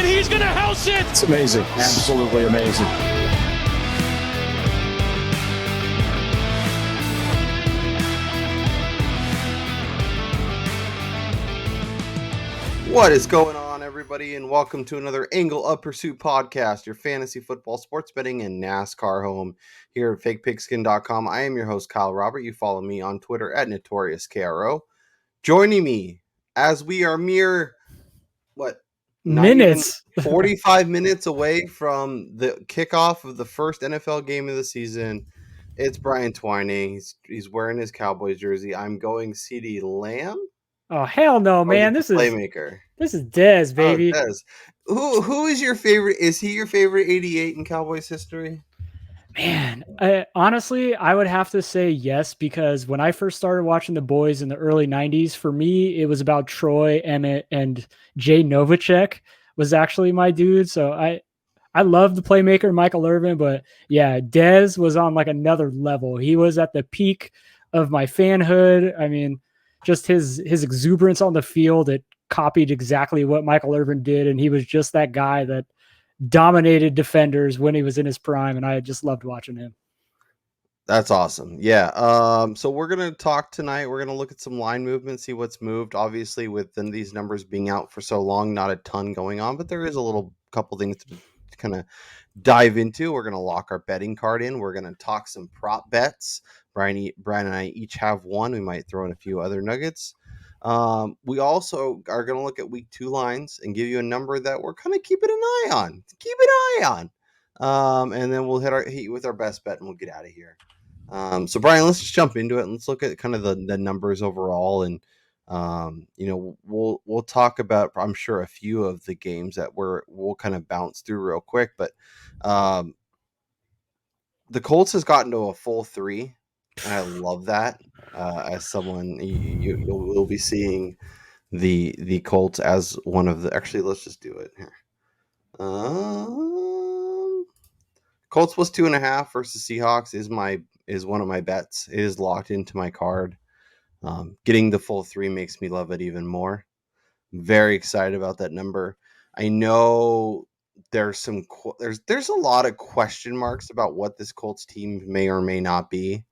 and he's going to house it. It's amazing. Absolutely amazing. What is going on, everybody, and welcome to another Angle of Pursuit podcast, your fantasy football, sports betting, and NASCAR home here at fakepigskin.com. I am your host, Kyle Robert. You follow me on Twitter at NotoriousKRO. Joining me as we are mere, minutes, 45 minutes away from the kickoff of the first NFL game of the season. It's Brian Twining. He's wearing his Cowboys jersey. I'm going CeeDee Lamb. Oh, hell no, man. This is Playmaker. This is Dez, baby. Oh, Dez. Who is your favorite? Is he your favorite 88 in Cowboys history? Man, honestly, I would have to say yes, because when I first started watching the boys in the early 90s, for me, it was about Troy, Emmett, and Jay Novacek was actually my dude. So I love the playmaker, Michael Irvin, but yeah, Dez was on like another level. He was at the peak of my fanhood. I mean, just his exuberance on the field, it copied exactly what Michael Irvin did, and he was just that guy that dominated defenders when he was in his prime, and I just loved watching him. That's awesome. Yeah. So we're going to talk tonight. We're going to look at some line movement, see what's moved. Obviously, with these numbers being out for so long, not a ton going on, but there is a couple things to kind of dive into. We're going to lock our betting card in. We're going to talk some prop bets. Brian and I each have one. We might throw in a few other nuggets. We also are going to look at week 2 lines and give you a number that we're kind of keeping an eye on. And then we'll hit you with our best bet and we'll get out of here. So Brian, let's just jump into it and let's look at kind of the numbers overall. And, we'll talk about, I'm sure, a few of the games that we'll kind of bounce through real quick, but, the Colts has gotten to a full 3. And I love that. As someone, you'll be seeing the Colts as one of the. Actually, let's just do it here. Colts plus 2.5 versus Seahawks is one of my bets. It is locked into my card. Getting the full 3 makes me love it even more. Very excited about that number. I know there's a lot of question marks about what this Colts team may or may not be.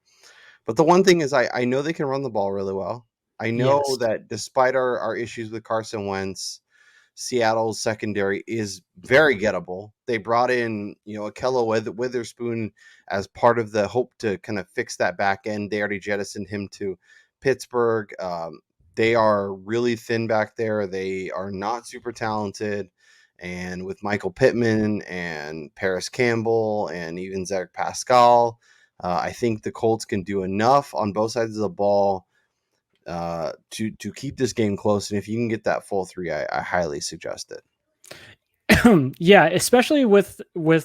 But the one thing is I know they can run the ball really well. I know that despite our issues with Carson Wentz, Seattle's secondary is very gettable. They brought in, Ahkello Witherspoon as part of the hope to kind of fix that back end. They already jettisoned him to Pittsburgh. They are really thin back there. They are not super talented. And with Michael Pittman and Paris Campbell and even Zach Pascal, I think the Colts can do enough on both sides of the ball to keep this game close. And if you can get that full 3, I highly suggest it. Yeah, especially with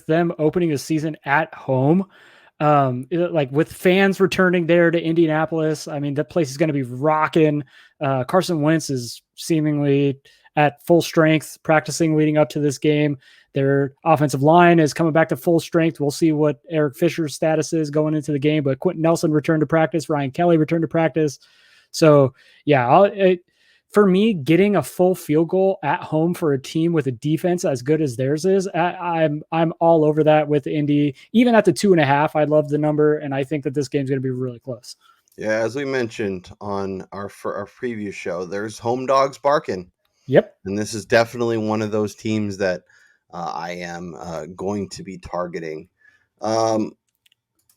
them opening the season at home. Like with fans returning there to Indianapolis, I mean, that place is going to be rocking. Carson Wentz is seemingly at full strength practicing leading up to this game. Their offensive line is coming back to full strength. We'll see what Eric Fisher's status is going into the game, but Quentin Nelson returned to practice. Ryan Kelly returned to practice. So yeah, for me, getting a full field goal at home for a team with a defense as good as theirs is, I'm all over that with Indy. Even at the 2.5, I love the number, and I think that this game's going to be really close. Yeah, as we mentioned on our previous show, there's home dogs barking. Yep, and this is definitely one of those teams that I am going to be targeting.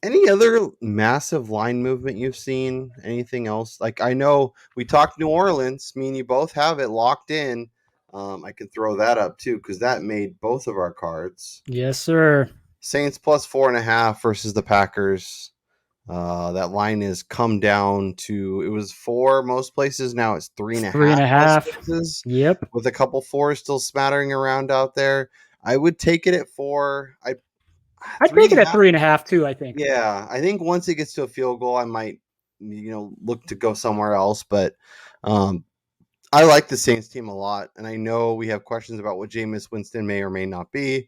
Any other massive line movement you've seen? Anything else? Like, I know we talked New Orleans. Me and you both have it locked in. I can throw that up too because that made both of our cards. Yes, sir. Saints plus 4.5 versus the Packers. That line has come down to, it was 4 most places. Now it's 3.5. 3.5. Yep. With a couple 4s still smattering around out there. I would take it at 4. I'd take it at 3.5 too, I think. Yeah. I think once it gets to a field goal, I might, look to go somewhere else. But I like the Saints team a lot. And I know we have questions about what Jameis Winston may or may not be.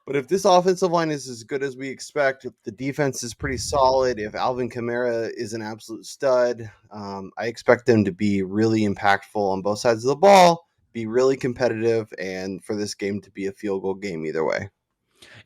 But if this offensive line is as good as we expect, if the defense is pretty solid, if Alvin Kamara is an absolute stud, I expect them to be really impactful on both sides of the ball. be really competitive and for this game to be a field goal game either way.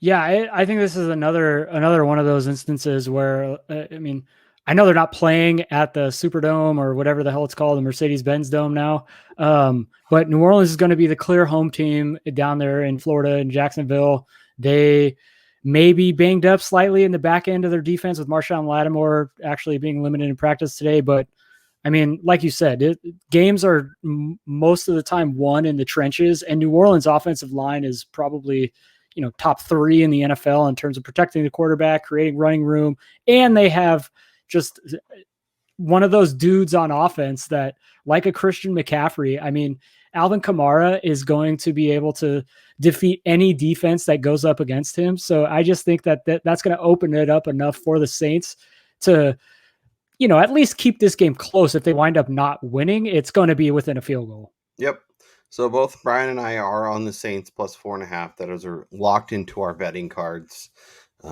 Yeah, I think this is another one of those instances where I know they're not playing at the Superdome or whatever the hell it's called, the Mercedes-Benz Dome now, but New Orleans is going to be the clear home team down there in Florida in Jacksonville. They may be banged up slightly in the back end of their defense with Marshawn Lattimore actually being limited in practice today, but I mean, like you said, games are most of the time won in the trenches, and New Orleans' offensive line is probably top 3 in the NFL in terms of protecting the quarterback, creating running room. And they have just one of those dudes on offense that, like a Christian McCaffrey, I mean, Alvin Kamara is going to be able to defeat any defense that goes up against him. So I just think that's going to open it up enough for the Saints to, at least keep this game close. If they wind up not winning, it's going to be within a field goal. Yep. So both Brian and I are on the Saints plus 4.5. That are locked into our betting cards. We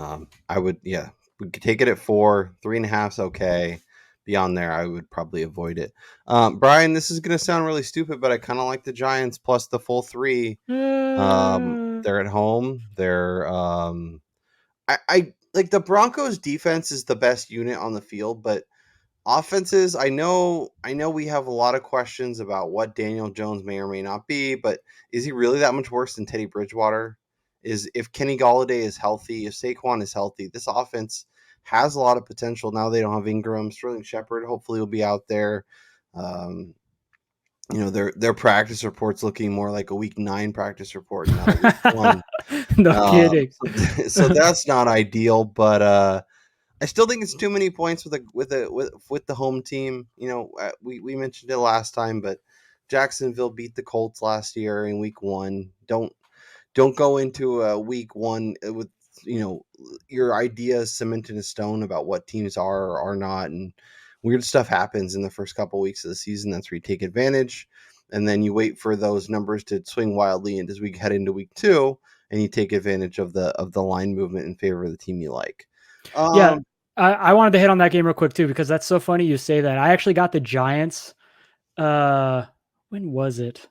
could take it at 4. 3.5 is okay. Beyond there, I would probably avoid it. Brian, this is going to sound really stupid, but I kind of like the Giants plus the full 3. They're at home. They're I like the Broncos defense is the best unit on the field, but offenses, I know we have a lot of questions about what Daniel Jones may or may not be, but is he really that much worse than Teddy Bridgewater? If Kenny Golladay is healthy, if Saquon is healthy, this offense has a lot of potential. Now they don't have Ingram. Sterling Shepard hopefully will be out there. Their practice report's looking more like a week 9 practice report, not a week 1. No kidding. So that's not ideal, but I still think it's too many points with the home team. We mentioned it last time, but Jacksonville beat the Colts last year in week 1. Don't go into week 1 with your ideas cemented in stone about what teams are or are not, and weird stuff happens in the first couple weeks of the season. That's where you take advantage, and then you wait for those numbers to swing wildly, and as we head into week 2, and you take advantage of the line movement in favor of the team you like. Yeah, I wanted to hit on that game real quick too, because that's so funny you say that. I actually got the Giants. When was it?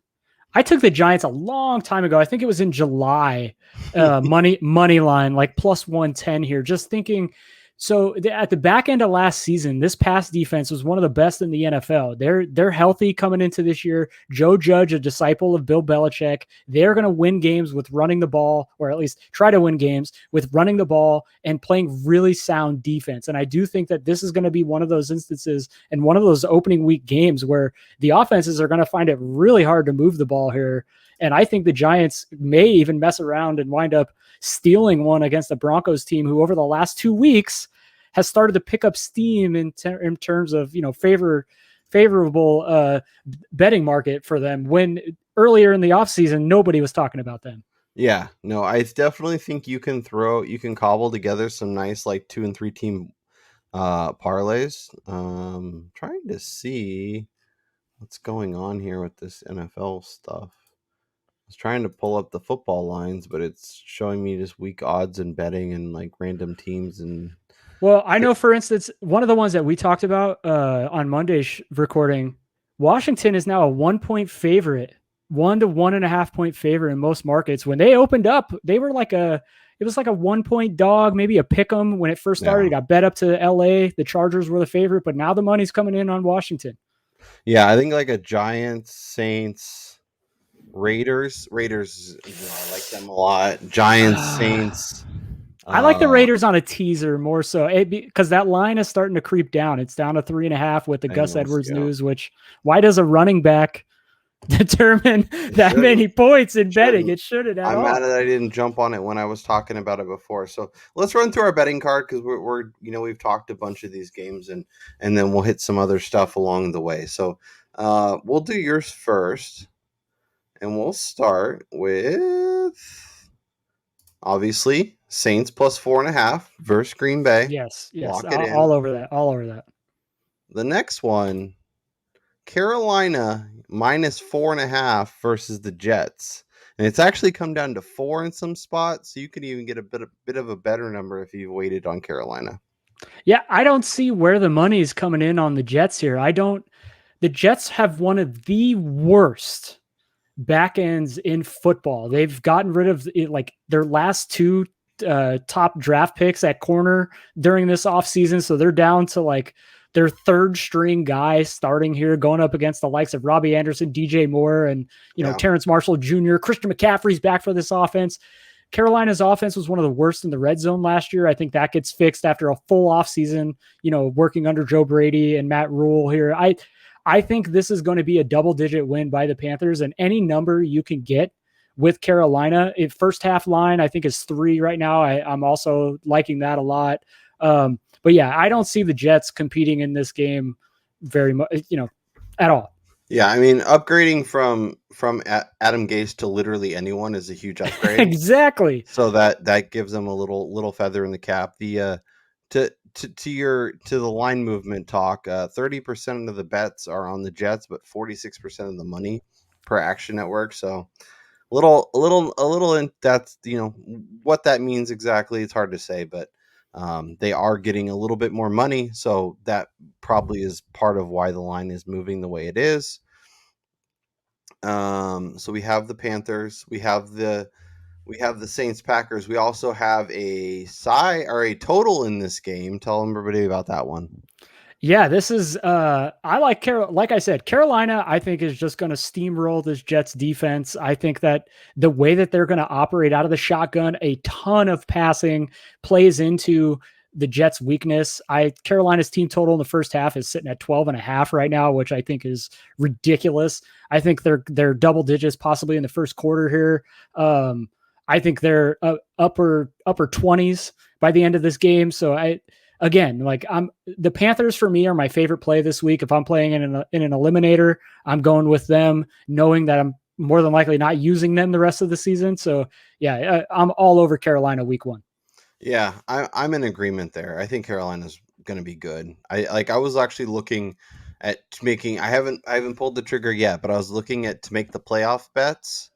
I took the Giants a long time ago. I think it was in July. Money line, like plus 110 here. Just thinking. So at the back end of last season, this pass defense was one of the best in the NFL. They're healthy coming into this year. Joe Judge, a disciple of Bill Belichick, they're going to win games with running the ball, or at least try to win games with running the ball and playing really sound defense. And I do think that this is going to be one of those instances and one of those opening week games where the offenses are going to find it really hard to move the ball here. And I think the Giants may even mess around and wind up stealing one against the Broncos team, who over the last 2 weeks has started to pick up steam in terms of, favorable betting market for them, when earlier in the offseason, nobody was talking about them. Yeah, no, I definitely think you can cobble together some nice, like 2 and 3 team parlays. Trying to see what's going on here with this NFL stuff. I was trying to pull up the football lines, but it's showing me just weak odds and betting and like random teams. And well, I know, for instance, one of the ones that we talked about on Monday's recording, Washington is now a 1-point favorite, 1 to 1.5 point favorite in most markets. When they opened up, they were it was like a 1-point dog, maybe a pick 'em when it first started. It got bet up to LA. The Chargers were the favorite, but now the money's coming in on Washington. Yeah, I think like a Giants, Saints, Raiders, I like them a lot. Giants, Saints. I like the Raiders on a teaser more so, because that line is starting to creep down. It's down to 3.5 with the Gus Edwards news, which why does a running back determine that many points in betting? It shouldn't at all. I'm mad that I didn't jump on it when I was talking about it before. So let's run through our betting card, because we're we've talked a bunch of these games, and then we'll hit some other stuff along the way. So we'll do yours first, and we'll start with obviously Saints plus 4.5 versus Green Bay. Yes, Lock it in. All over that. The next one, Carolina minus 4.5 versus the Jets. And it's actually come down to 4 in some spots, so you could even get a bit of a better number if you waited on Carolina. Yeah, I don't see where the money is coming in on the Jets here. The Jets have one of the worst back ends in football. They've gotten rid of it, like their last two top draft picks at corner during this offseason. So they're down to like their third string guy starting here, going up against the likes of Robbie Anderson, DJ Moore, and, Terrence Marshall Jr. Christian McCaffrey's back for this offense. Carolina's offense was one of the worst in the red zone last year. I think that gets fixed after a full offseason, working under Joe Brady and Matt Rule here. I think this is going to be a double-digit win by the Panthers, and any number you can get with Carolina. First half line, I think, is 3 right now. I'm also liking that a lot. But yeah, I don't see the Jets competing in this game very much, at all. Yeah, I mean, upgrading from Adam Gase to literally anyone is a huge upgrade. Exactly. So that gives them a little feather in the cap. The to the line movement talk, 30% of the bets are on the Jets, but 46% of the money per Action Network. So a little in that's what that means exactly. It's hard to say, but they are getting a little bit more money, so that probably is part of why the line is moving the way it is. So we have the Panthers, we have the Saints Packers. We also have a total in this game. Tell everybody about that one. Yeah, this is I like like I said, Carolina, I think, is just going to steamroll this Jets defense. I think that the way that they're going to operate out of the shotgun, a ton of passing plays into the Jets' weakness. Carolina's team total in the first half is sitting at 12.5 right now, which I think is ridiculous. I think they're double digits possibly in the first quarter here. I think they're upper 20s by the end of this game. So the Panthers for me are my favorite play this week. If I'm playing in an eliminator, I'm going with them, knowing that I'm more than likely not using them the rest of the season. So yeah, I'm all over Carolina week 1. Yeah, I'm in agreement there. I think Carolina's going to be good. I was actually looking at making. I haven't pulled the trigger yet, but I was looking at to make the playoff bets.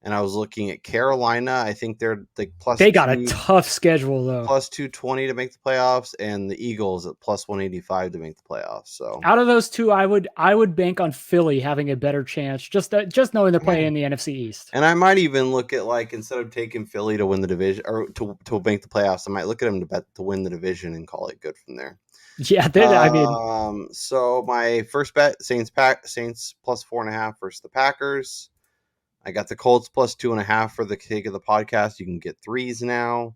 And I was looking at Carolina. I think they're like plus. They got a tough schedule though. Plus 220 to make the playoffs, and the Eagles at plus 185 to make the playoffs. So out of those two, I would bank on Philly having a better chance. Just knowing they're playing in the NFC East. And I might even look at instead of taking Philly to win the division or to make the playoffs, I might look at them to win the division and call it good from there. Yeah, so my first bet: Saints plus 4.5 versus the Packers. I got the Colts plus 2.5 for the sake of the podcast. You can get 3s now.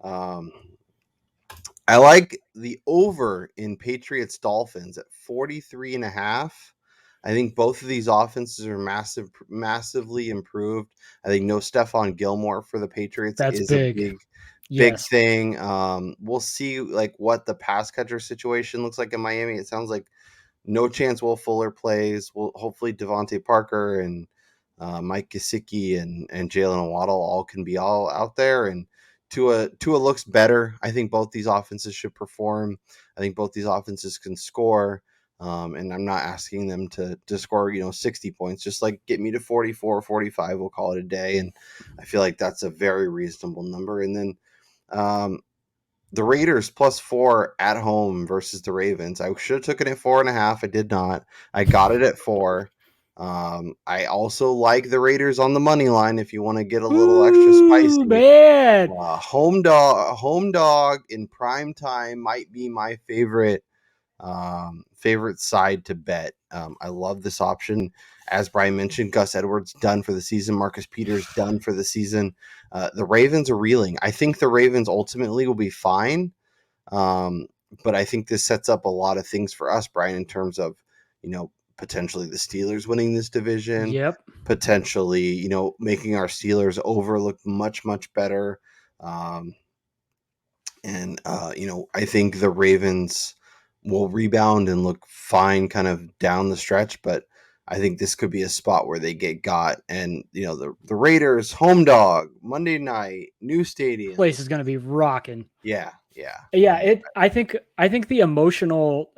I like the over in Patriots Dolphins at 43.5. I think both of these offenses are massively improved. I think no Stephon Gilmore for the Patriots is big. a big thing. We'll see what the pass catcher situation looks like in Miami. It sounds like no chance Will Fuller plays. Well, hopefully Devontae Parker and Mike Gesicki and Jalen Waddle all can be all out there, and Tua looks better. I think both these offenses should perform. I think both these offenses can score, and I'm not asking them to score 60 points. Just get me to 44, 45. We'll call it a day, and I feel like that's a very reasonable number. And then the Raiders plus 4 at home versus the Ravens. I should have taken it 4.5. I did not. I got it at 4. I also like the Raiders on the money line if you want to get a little extra spicy. Man. Home dog in prime time might be my favorite side to bet. I love this option. As Brian mentioned, Gus Edwards done for the season. Marcus Peters done for the season. The Ravens are reeling. I think the Ravens ultimately will be fine. But I think this sets up a lot of things for us, Brian, in terms of, potentially the Steelers winning this division. Yep. Potentially, making our Steelers over look much, much better. I think the Ravens will rebound and look fine kind of down the stretch, but I think this could be a spot where they get got. And, the Raiders, home dog, Monday night, new stadium. Place is going to be rocking. Yeah. I think the emotional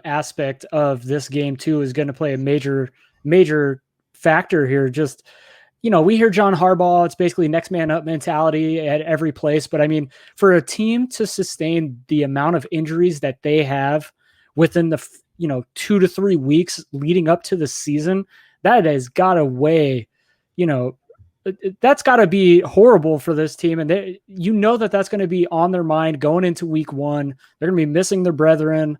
aspect of this game too is going to play a major factor here. Just, we hear John Harbaugh, it's basically next man up mentality at every place. But I mean, for a team to sustain the amount of injuries that they have within the 2 to 3 weeks leading up to the season, that has got to weigh that's got to be horrible for this team. And that's going to be on their mind going into week 1. They're going to be missing their brethren.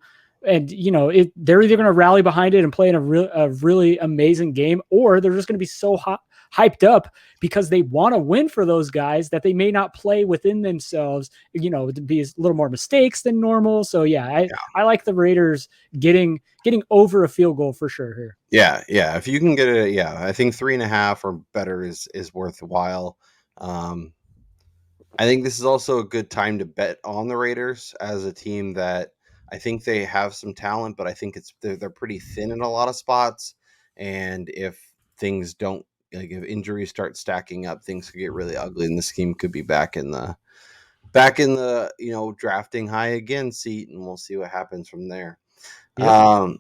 And, they're either going to rally behind it and play in a really amazing game, or they're just going to be so hyped up because they want to win for those guys that they may not play within themselves, to be a little more mistakes than normal. So I like the Raiders getting over a field goal for sure here. Yeah. If you can get it, I think 3.5 or better is worthwhile. I think this is also a good time to bet on the Raiders as a team that I think they have some talent, but I think they're pretty thin in a lot of spots. And if things don't, like if injuries start stacking up, things could get really ugly, and this team could be back in the drafting high again seat, and we'll see what happens from there. Yep.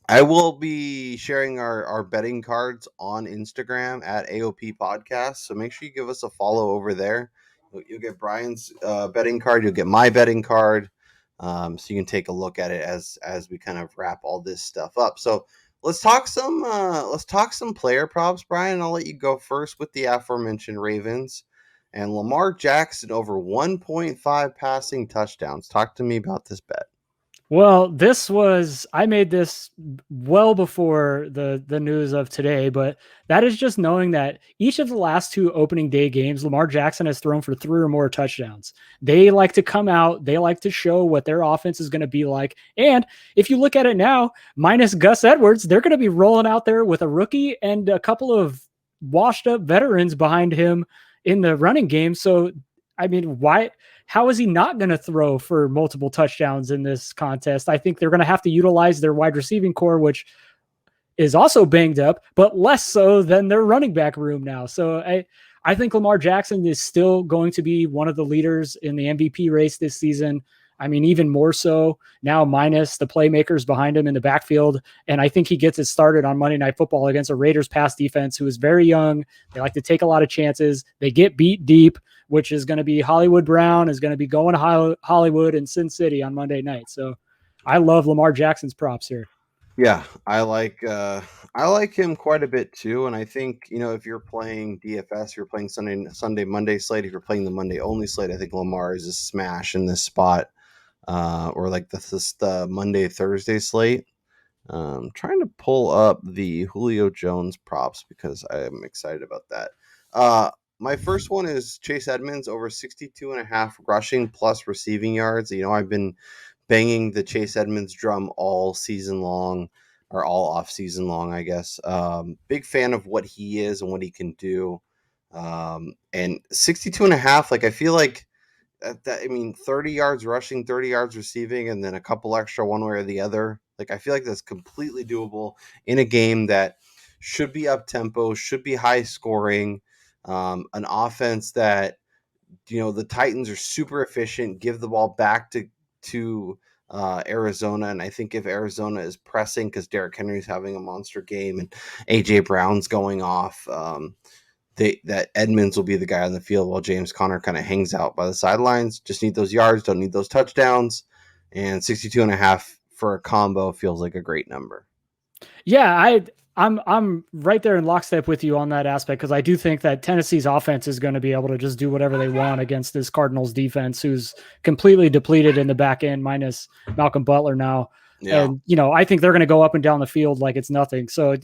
I will be sharing our betting cards on Instagram at AOP Podcast, so make sure you give us a follow over there. You'll get Brian's betting card, you'll get my betting card, so you can take a look at it as we kind of wrap all this stuff up. So let's talk some player props, Brian. I'll let you go first with the aforementioned Ravens and Lamar Jackson over 1.5 passing touchdowns. Talk to me about this bet. Well, I made this well before the news of today, but that is just knowing that each of the last 2 opening day games, Lamar Jackson has thrown for 3 or more touchdowns. They like to come out, they like to show what their offense is going to be like. And if you look at it now, minus Gus Edwards, they're going to be rolling out there with a rookie and a couple of washed up veterans behind him in the running game. So, I mean, how is he not going to throw for multiple touchdowns in this contest? I think they're going to have to utilize their wide receiving core, which is also banged up, but less so than their running back room now. So I think Lamar Jackson is still going to be one of the leaders in the MVP race this season. I mean, even more so now, minus the playmakers behind him in the backfield. And I think he gets it started on Monday Night Football against a Raiders pass defense who is very young. They like to take a lot of chances. They get beat deep, which is going to be Hollywood Brown is going to be going to Hollywood and Sin City on Monday night. So I love Lamar Jackson's props here. Yeah, I like him quite a bit too. And I think, if you're playing DFS, you're playing Sunday, Monday slate, if you're playing the Monday only slate, I think Lamar is a smash in this spot. Or like the Monday, Thursday slate. Trying to pull up the Julio Jones props because I'm excited about that. My first one is Chase Edmonds over 62.5 rushing plus receiving yards. I've been banging the Chase Edmonds drum all season long, or all off season long, I guess. Big fan of what he is and what he can do. And 62.5, like I feel like 30 yards rushing, 30 yards receiving, and then a couple extra one way or the other. Like, I feel like that's completely doable in a game that should be up tempo, should be high scoring, an offense that, the Titans are super efficient, give the ball back to Arizona. And I think if Arizona is pressing because Derrick Henry's having a monster game and AJ Brown's going off, that Edmonds will be the guy on the field while James Conner kind of hangs out by the sidelines. Just need those yards, don't need those touchdowns. And 62.5 for a combo feels like a great number. Yeah, I'm right there in lockstep with you on that aspect, because I do think that Tennessee's offense is going to be able to just do whatever they want against this Cardinals defense, who's completely depleted in the back end, minus Malcolm Butler now. Yeah. And, I think they're going to go up and down the field like it's nothing. So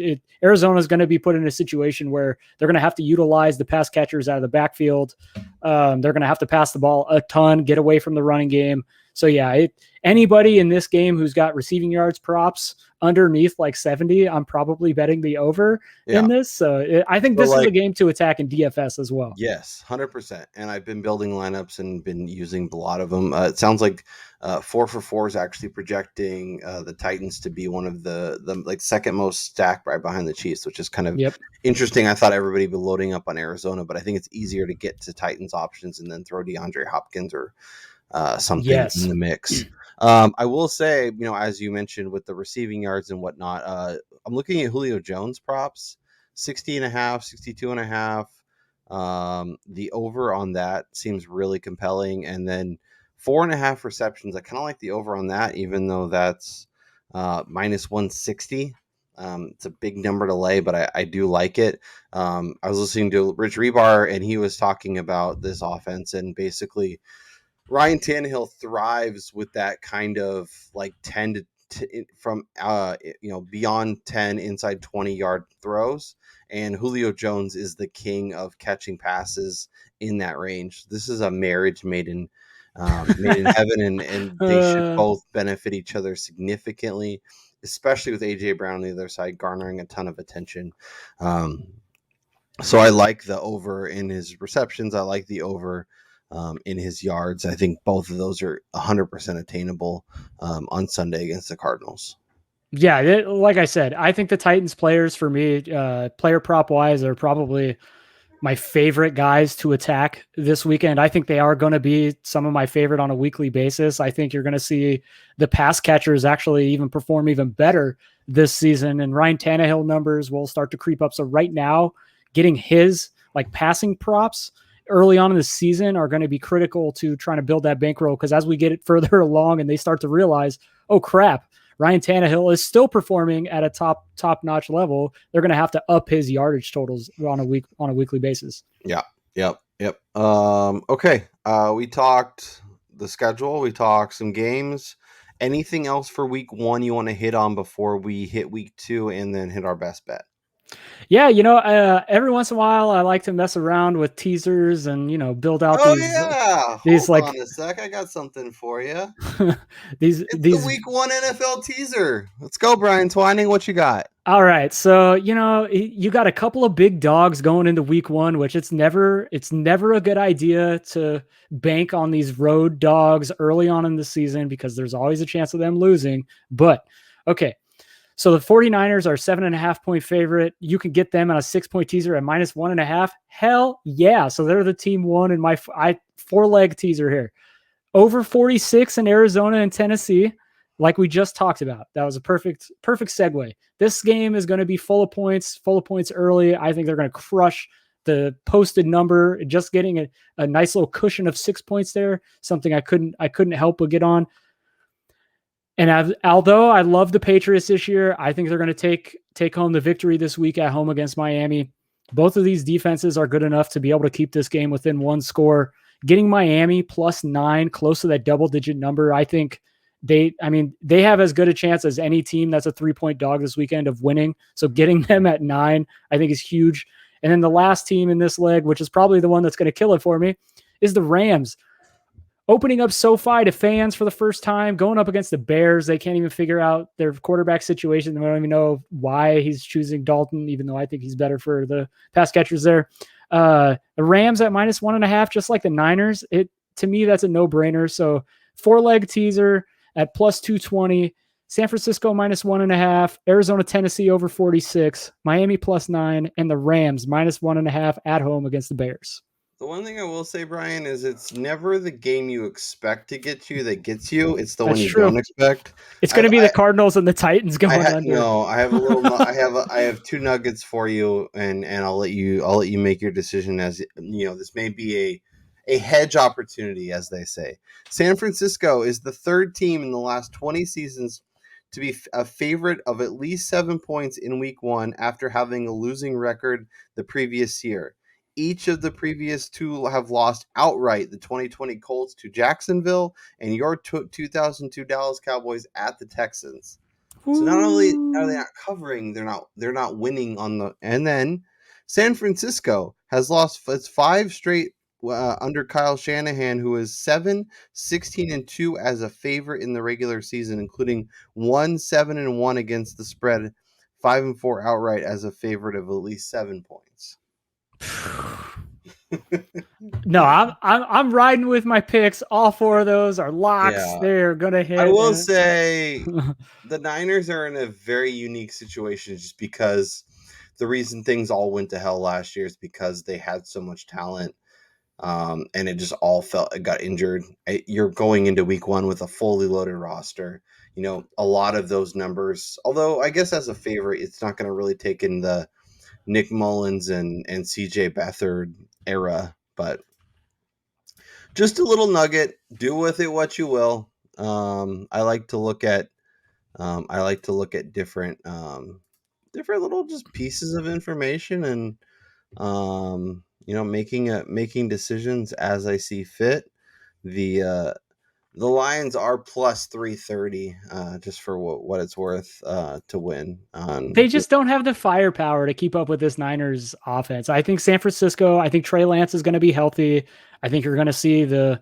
Arizona is going to be put in a situation where they're going to have to utilize the pass catchers out of the backfield. They're going to have to pass the ball a ton, get away from the running game. So yeah, anybody in this game who's got receiving yards props underneath like 70, I'm probably betting the over in this. So I think this is a game to attack in DFS as well. Yes, 100%. And I've been building lineups and been using a lot of them. It sounds like 4for4 is actually projecting the Titans to be one of the like second most stacked right behind the Chiefs, which is kind of interesting. I thought everybody would be loading up on Arizona, but I think it's easier to get to Titans options and then throw DeAndre Hopkins or something in the mix. I will say, as you mentioned with the receiving yards and whatnot, I'm looking at Julio Jones props, 60.5, 62.5. The over on that seems really compelling. And then 4.5 receptions. I kind of like the over on that, even though that's minus 160. It's a big number to lay, but I do like it. I was listening to Rich Rebar, and he was talking about this offense, and basically Ryan Tannehill thrives with that kind of like 10 to from beyond 10 inside 20-yard throws, and Julio Jones is the king of catching passes in that range. This is a marriage made in heaven, and they should both benefit each other significantly, especially with AJ Brown on the other side garnering a ton of attention. So I like the over in his receptions. I like the over in his yards. I think both of those are 100% attainable on Sunday against the Cardinals. Yeah, like I said, I think the Titans players for me, player prop wise, are probably my favorite guys to attack this weekend. I think they are going to be some of my favorite on a weekly basis. I think you're going to see the pass catchers actually even perform even better this season, and Ryan Tannehill numbers will start to creep up. So right now, getting his like passing props early on in the season are going to be critical to trying to build that bankroll, because as we get it further along and they start to realize, oh crap, Ryan Tannehill is still performing at a top-notch level, they're going to have to up his yardage totals on a weekly basis. Yeah. Yep. Okay. We talked the schedule. We talked some games. Anything else for week 1 you want to hit on before we hit week 2 and then hit our best bet? Yeah, every once in a while I like to mess around with teasers and build out these Hold like on a sec. I got something for you. these It's the week 1 NFL teaser. Let's go, Brian Twining. What you got? All right, so you got a couple of big dogs going into week 1, which it's never a good idea to bank on these road dogs early on in the season, because there's always a chance of them losing. But okay, so the 49ers are 7.5 point favorite. You can get them on a 6-point teaser at -1.5. Hell yeah. So they're the team 1 in my 4-leg teaser here. Over 46 in Arizona and Tennessee, like we just talked about. That was a perfect segue. This game is going to be full of points early. I think they're going to crush the posted number. Just getting a nice little cushion of 6 points there, something I couldn't help but get on. And although I love the Patriots this year, I think they're going to take home the victory this week at home against Miami. Both of these defenses are good enough to be able to keep this game within 1 score. Getting Miami +9, close to that double-digit number, I think they have as good a chance as any team that's a 3-point dog this weekend of winning. So getting them at 9, I think, is huge. And then the last team in this leg, which is probably the one that's going to kill it for me, is the Rams. Opening up SoFi to fans for the first time, going up against the Bears. They can't even figure out their quarterback situation. They don't even know why he's choosing Dalton, even though I think he's better for the pass catchers there. The Rams at -1.5, just like the Niners. To me, that's a no-brainer. So 4-leg teaser at +220. San Francisco -1.5. Arizona, Tennessee over 46. Miami +9. And the Rams -1.5 at home against the Bears. The one thing I will say, Brian, is it's never the game you expect to get you that gets you. It's the one you don't expect. It's going to be the Cardinals and the Titans going under. No, I have a little. I have 2 nuggets for you, and I'll let you make your decision. As this may be a hedge opportunity, as they say. San Francisco is the 3rd team in the last 20 seasons to be a favorite of at least 7 points in week 1 after having a losing record the previous year. Each of the previous 2 have lost outright. The 2020 Colts to Jacksonville, and your 2002 Dallas Cowboys at the Texans. So not only are they not covering, they're not winning on the. And then San Francisco has lost its 5 straight under Kyle Shanahan, who is 7-16-2 as a favorite in the regular season, including 7-1 against the spread, 5-4 outright as a favorite of at least 7 points. No, I'm riding with my picks. All 4 of those are locks. Yeah. They're gonna hit. I will say the Niners are in a very unique situation, just because the reason things all went to hell last year is because they had so much talent, and it just all got injured. You're going into week 1 with a fully loaded roster. A lot of those numbers, although I guess as a favorite, it's not going to really take in the Nick Mullins and CJ Beathard era, but just a little nugget. Do with it what you will. I like to look at different different little just pieces of information and making decisions as I see fit. The Lions are plus 330, just for what it's worth, to win. They just don't have the firepower to keep up with this Niners offense. I think San Francisco, I think Trey Lance is going to be healthy. I think you're going to see the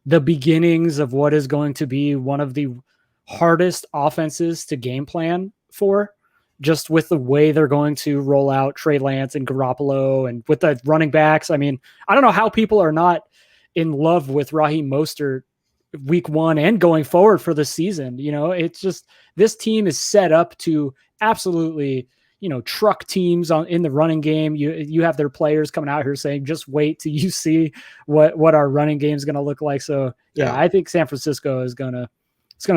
beginnings of what is going to be one of the hardest offenses to game plan for, just with the way they're going to roll out Trey Lance and Garoppolo and with the running backs. I mean, I don't know how people are not in love with Raheem Mostert week one and going forward for the season. It's just, this team is set up to absolutely, truck teams in the running game. You have their players coming out here saying, just wait till you see what our running game is going to look like. So yeah, I think San Francisco is going to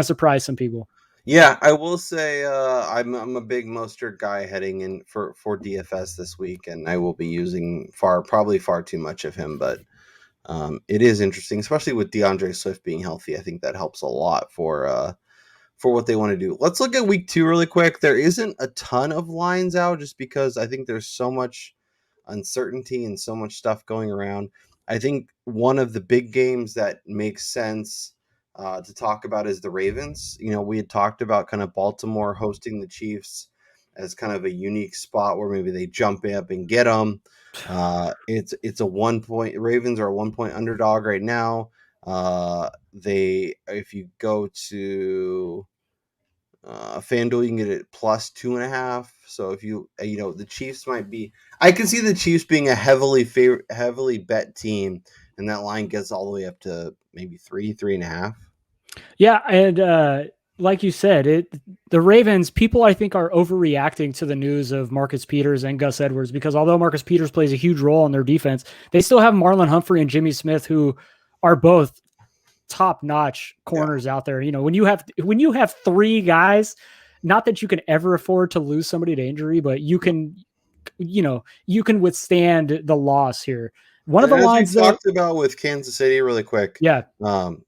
surprise some people. Yeah, I will say I'm a big Mostert guy heading in for DFS this week, and I will be using probably far too much of him, but it is interesting, especially with DeAndre Swift being healthy. I think that helps a lot for what they want to do. Let's look at week 2 really quick. There isn't a ton of lines out just because I think there's so much uncertainty and so much stuff going around. I think one of the big games that makes sense to talk about is the Ravens. We had talked about kind of Baltimore hosting the Chiefs as kind of a unique spot where maybe they jump up and get them. It's a 1 point. Ravens are a 1 point underdog right now. If you go to FanDuel, you can get it plus 2.5. So if the Chiefs might be, I can see the Chiefs being a heavily bet team, and that line gets all the way up to maybe 3.5. Yeah, and like you said, the Ravens, people I think are overreacting to the news of Marcus Peters and Gus Edwards, because although Marcus Peters plays a huge role in their defense, they still have Marlon Humphrey and Jimmy Smith, who are both top-notch corners out there. When you have 3 guys, not that you can ever afford to lose somebody to injury, but you can withstand the loss here. One of the lines we talked about with Kansas City really quick. Yeah.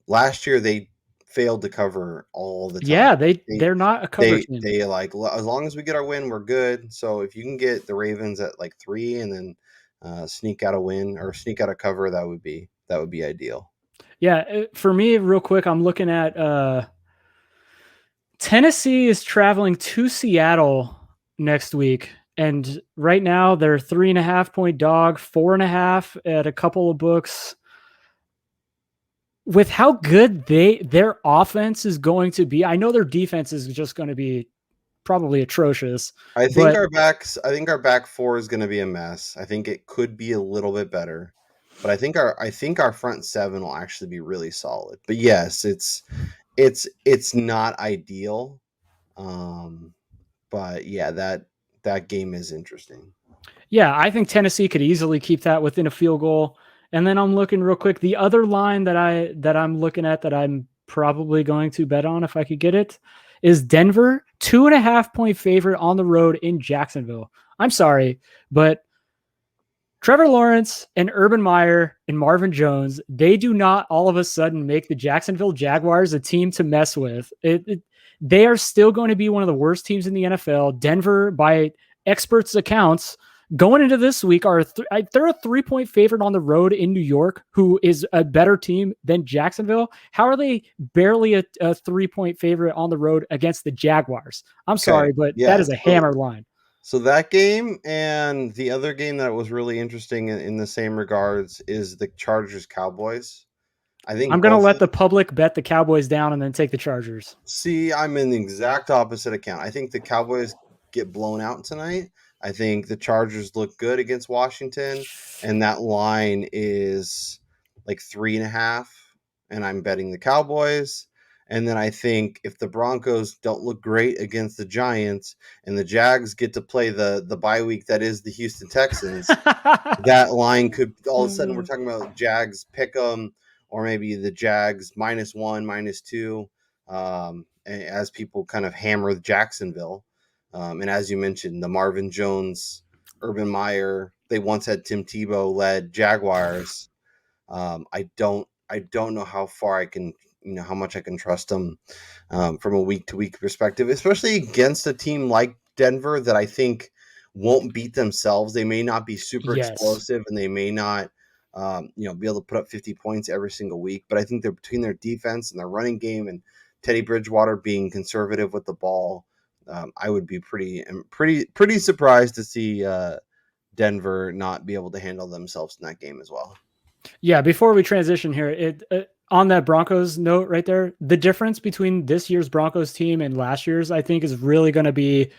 Last year they failed to cover all the time. Yeah, they're not a cover team. They like, as long as we get our win, we're good. So if you can get the Ravens at like 3 and then sneak out a win or sneak out a cover, that would be ideal. Yeah, for me, real quick, I'm looking at Tennessee is traveling to Seattle next week. And right now they're 3.5 point dog, 4.5 at a couple of books. With how good their offense is going to be, I know their defense is just going to be probably atrocious. I think our back 4 is going to be a mess. I think it could be a little bit better, but I think our front 7 will actually be really solid. But yes, it's not ideal. But yeah, that game is interesting. Yeah, I think Tennessee could easily keep that within a field goal. And then I'm looking real quick. The other line that I'm looking at that I'm probably going to bet on if I could get it is Denver, 2.5 point favorite on the road in Jacksonville. I'm sorry, but Trevor Lawrence and Urban Meyer and Marvin Jones, they do not all of a sudden make the Jacksonville Jaguars a team to mess with. They are still going to be one of the worst teams in the NFL. Denver, by experts' accounts, going into this week, they're a 3 point favorite on the road in New York, who is a better team than Jacksonville. How are they barely a 3 point favorite on the road against the Jaguars? I'm sorry, but that is a hammer line. So that game and the other game that was really interesting in the same regards is the Chargers-Cowboys. I think I'm going to let the public bet the Cowboys down and then take the Chargers. See, I'm in the exact opposite account. I think the Cowboys get blown out tonight. I think the Chargers look good against Washington, and that line is like 3.5, and I'm betting the Cowboys. And then I think if the Broncos don't look great against the Giants and the Jags get to play the bye week that is the Houston Texans, that line could all of a sudden, we're talking about Jags pick 'em, or maybe the Jags -1, -2, as people kind of hammer Jacksonville. And as you mentioned, the Marvin Jones, Urban Meyer, they once had Tim Tebow led Jaguars. I don't know how far I can, how much I can trust them from a week to week perspective, especially against a team like Denver that I think won't beat themselves. They may not be super Yes. explosive, and they may not, be able to put up 50 points every single week. But I think they're between their defense and their running game, and Teddy Bridgewater being conservative with the ball. I would be pretty surprised to see Denver not be able to handle themselves in that game as well. Yeah, before we transition here, on that Broncos note right there, the difference between this year's Broncos team and last year's, I think, is really going to be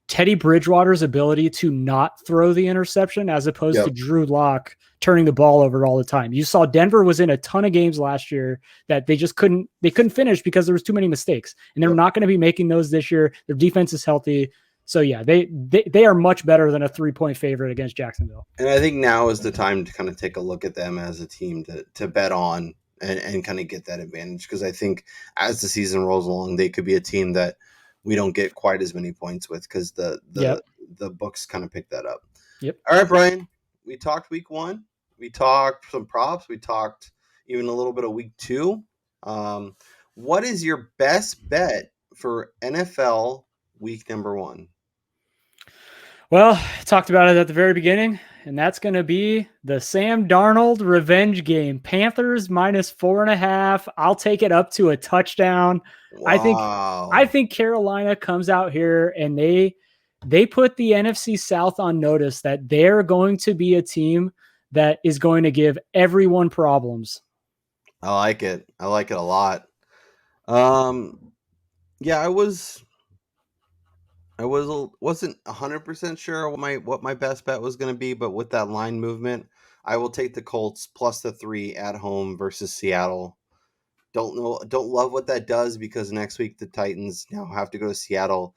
Teddy Bridgewater's ability to not throw the interception as opposed to Drew Lock turning the ball over all the time. You saw Denver was in a ton of games last year that they just couldn't finish because there was too many mistakes, and they're not going to be making those this year. Their defense is healthy. So yeah, they are much better than a 3-point favorite against Jacksonville. And I think now is the time to kind of take a look at them as a team to bet on and kind of get that advantage, because I think as the season rolls along, they could be a team that we don't get quite as many points with because the books kind of pick that up. Yep. All right, Brian, we talked week 1. We talked some props. We talked even a little bit of week 2. What is your best bet for NFL week number 1? Well, I talked about it at the very beginning, and that's going to be the Sam Darnold revenge game. Panthers -4.5. I'll take it up to a touchdown. Wow. I think Carolina comes out here and they put the NFC South on notice that they're going to be a team that is going to give everyone problems. I like it. I like it a lot. Yeah, I wasn't 100% sure what my best bet was going to be, but with that line movement, I will take the Colts plus the 3 at home versus Seattle. Don't love what that does, because next week the Titans now have to go to Seattle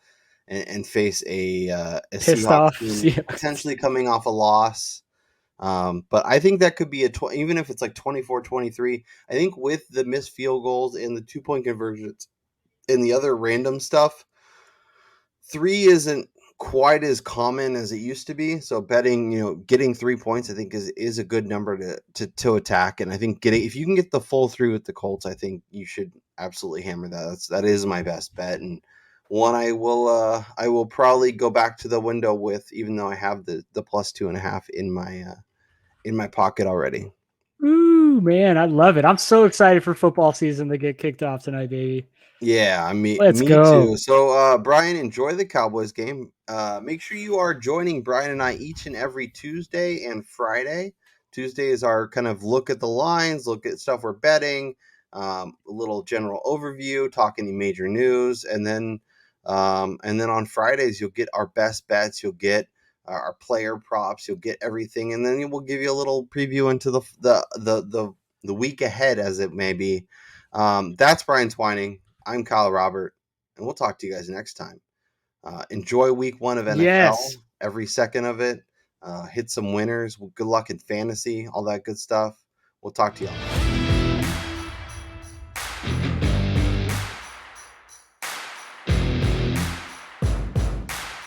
and face a Seahawks team potentially coming off a loss. But I think that could be even if it's like 24-23. I think with the missed field goals and the 2-point conversions and the other random stuff, 3 isn't quite as common as it used to be. So betting, getting 3 points, I think is a good number to attack. And I think if you can get the full 3 with the Colts, I think you should absolutely hammer that. That is my best bet, and one I will probably go back to the window with, even though I have the plus 2.5 in my pocket already. Ooh, man, I love it. I'm so excited for football season to get kicked off tonight, baby. Yeah, Let's me go. too. So, Brian, enjoy the Cowboys game. Make sure you are joining Brian and I each and every Tuesday and Friday. Tuesday is our kind of look at the lines, look at stuff we're betting, a little general overview, talk any major news, and then on Fridays you'll get our best bets. You'll get our player props. You'll get everything, and then we'll give you a little preview into the week ahead, as it may be. That's Brian Twining. I'm Kyle Robert, and we'll talk to you guys next time. Enjoy week 1 of NFL, Yes. every second of it. Hit some winners. Good luck in fantasy, all that good stuff. We'll talk to y'all.